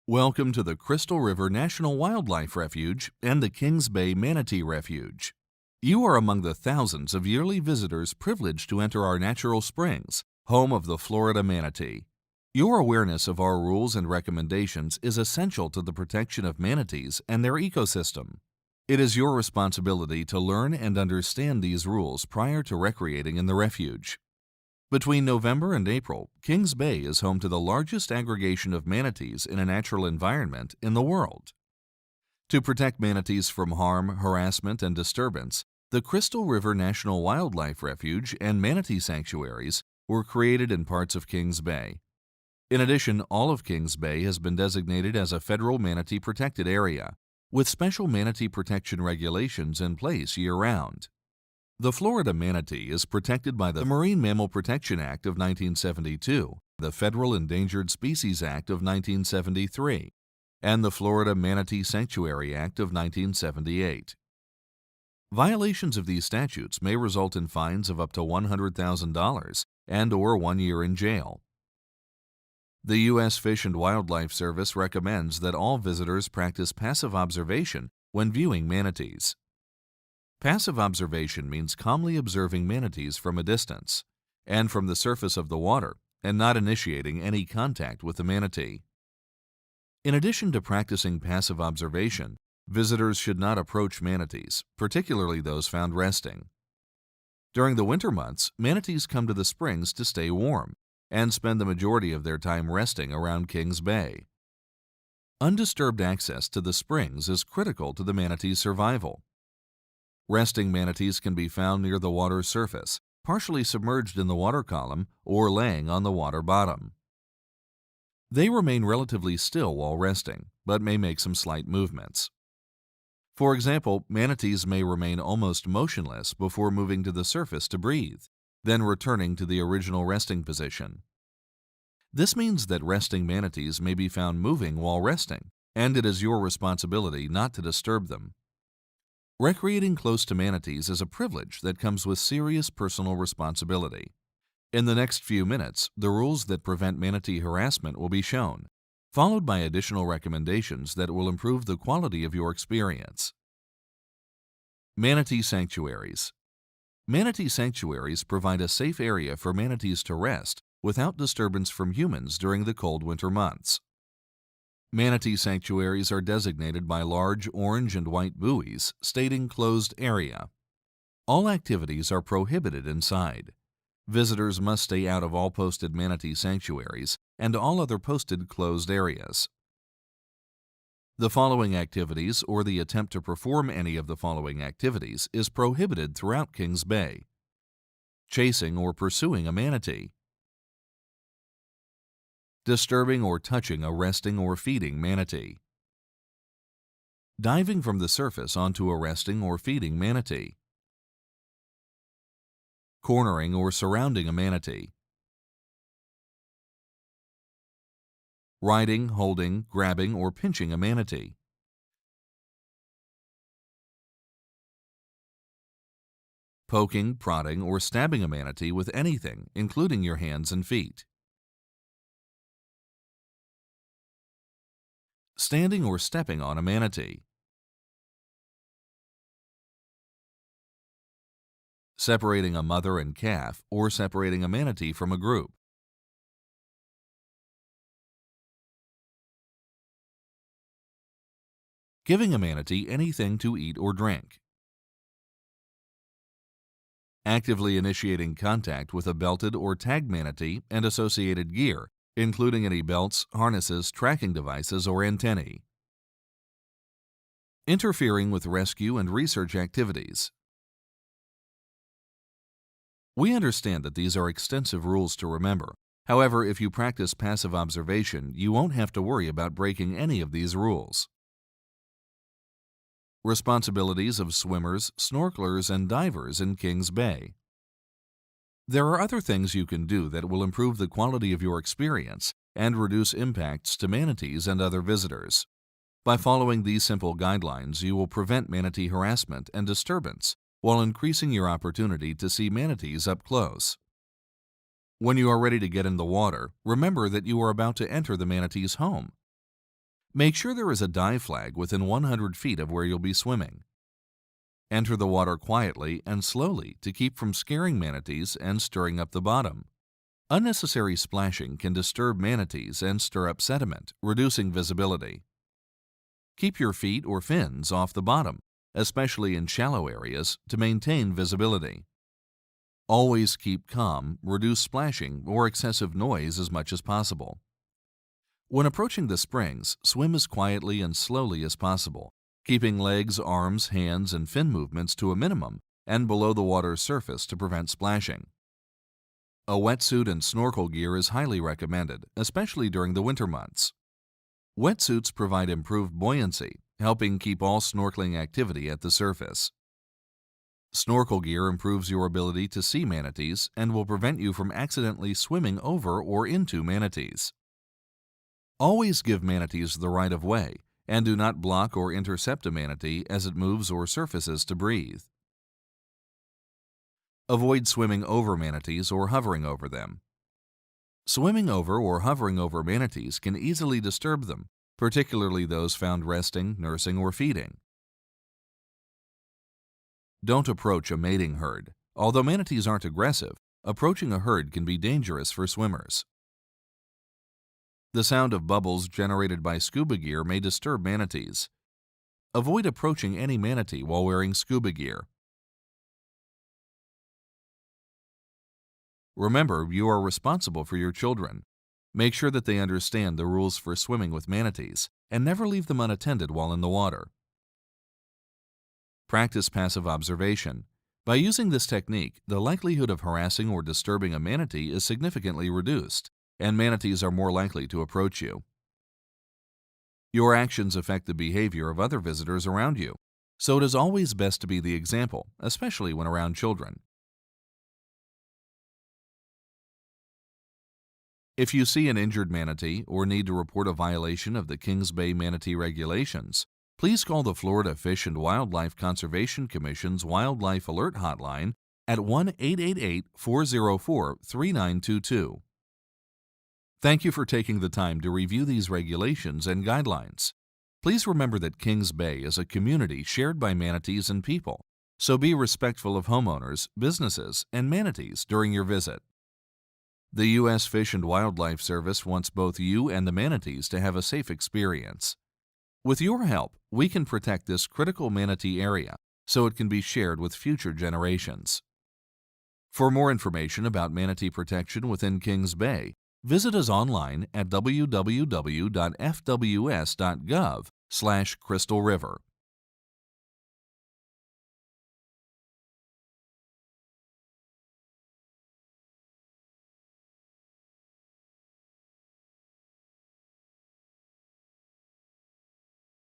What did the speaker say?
Welcome to the Crystal River National Wildlife Refuge and the Kings Bay Manatee Refuge. You are among the thousands of yearly visitors privileged to enter our natural springs, home of the Florida manatee. Your awareness of our rules and recommendations is essential to the protection of manatees and their ecosystem. It is your responsibility to learn and understand these rules prior to recreating in the refuge. Between November and April, Kings Bay is home to the largest aggregation of manatees in a natural environment in the world. To protect manatees from harm, harassment, and disturbance, the Crystal River National Wildlife Refuge and manatee sanctuaries were created in parts of Kings Bay. In addition, all of Kings Bay has been designated as a federal manatee protected area, with special manatee protection regulations in place year-round. The Florida manatee is protected by the Marine Mammal Protection Act of 1972, the Federal Endangered Species Act of 1973, and the Florida Manatee Sanctuary Act of 1978. Violations of these statutes may result in fines of up to $100,000 and/or 1 year in jail. The U.S. Fish and Wildlife Service recommends that all visitors practice passive observation when viewing manatees. Passive observation means calmly observing manatees from a distance and from the surface of the water and not initiating any contact with the manatee. In addition to practicing passive observation, visitors should not approach manatees, particularly those found resting. During the winter months, manatees come to the springs to stay warm and spend the majority of their time resting around Kings Bay. Undisturbed access to the springs is critical to the manatee's survival. Resting manatees can be found near the water's surface, partially submerged in the water column or laying on the water bottom. They remain relatively still while resting, but may make some slight movements. For example, manatees may remain almost motionless before moving to the surface to breathe, then returning to the original resting position. This means that resting manatees may be found moving while resting, and it is your responsibility not to disturb them. Recreating close to manatees is a privilege that comes with serious personal responsibility. In the next few minutes, the rules that prevent manatee harassment will be shown, followed by additional recommendations that will improve the quality of your experience. Manatee sanctuaries. Manatee sanctuaries provide a safe area for manatees to rest without disturbance from humans during the cold winter months. Manatee sanctuaries are designated by large orange and white buoys stating closed area. All activities are prohibited inside. Visitors must stay out of all posted manatee sanctuaries and all other posted closed areas. The following activities or the attempt to perform any of the following activities is prohibited throughout Kings Bay: chasing or pursuing a manatee, disturbing or touching a resting or feeding manatee, diving from the surface onto a resting or feeding manatee, cornering or surrounding a manatee, riding, holding, grabbing, or pinching a manatee, poking, prodding, or stabbing a manatee with anything, including your hands and feet, standing or stepping on a manatee, separating a mother and calf or separating a manatee from a group, giving a manatee anything to eat or drink, actively initiating contact with a belted or tagged manatee and associated gear, including any belts, harnesses, tracking devices, or antennae, interfering with rescue and research activities. We understand that these are extensive rules to remember. However, if you practice passive observation, you won't have to worry about breaking any of these rules. Responsibilities of swimmers, snorkelers, and divers in Kings Bay. There are other things you can do that will improve the quality of your experience and reduce impacts to manatees and other visitors. By following these simple guidelines, you will prevent manatee harassment and disturbance while increasing your opportunity to see manatees up close. When you are ready to get in the water, remember that you are about to enter the manatee's home. Make sure there is a dive flag within 100 feet of where you'll be swimming. Enter the water quietly and slowly to keep from scaring manatees and stirring up the bottom. Unnecessary splashing can disturb manatees and stir up sediment, reducing visibility. Keep your feet or fins off the bottom, especially in shallow areas, to maintain visibility. Always keep calm, reduce splashing or excessive noise as much as possible. When approaching the springs, swim as quietly and slowly as possible, keeping legs, arms, hands, and fin movements to a minimum and below the water's surface to prevent splashing. A wetsuit and snorkel gear is highly recommended, especially during the winter months. Wetsuits provide improved buoyancy, helping keep all snorkeling activity at the surface. Snorkel gear improves your ability to see manatees and will prevent you from accidentally swimming over or into manatees. Always give manatees the right of way, and do not block or intercept a manatee as it moves or surfaces to breathe. Avoid swimming over manatees or hovering over them. Swimming over or hovering over manatees can easily disturb them, particularly those found resting, nursing, or feeding. Don't approach a mating herd. Although manatees aren't aggressive, approaching a herd can be dangerous for swimmers. The sound of bubbles generated by scuba gear may disturb manatees. Avoid approaching any manatee while wearing scuba gear. Remember, you are responsible for your children. Make sure that they understand the rules for swimming with manatees and never leave them unattended while in the water. Practice passive observation. By using this technique, the likelihood of harassing or disturbing a manatee is significantly reduced, and manatees are more likely to approach you. Your actions affect the behavior of other visitors around you, so it is always best to be the example, especially when around children. If you see an injured manatee or need to report a violation of the Kings Bay Manatee regulations, please call the Florida Fish and Wildlife Conservation Commission's Wildlife Alert Hotline at 1-888-404-3922. Thank you for taking the time to review these regulations and guidelines. Please remember that Kings Bay is a community shared by manatees and people, so be respectful of homeowners, businesses, and manatees during your visit. The U.S. Fish and Wildlife Service wants both you and the manatees to have a safe experience. With your help, we can protect this critical manatee area so it can be shared with future generations. For more information about manatee protection within Kings Bay, visit us online at www.fws.gov/Crystal River.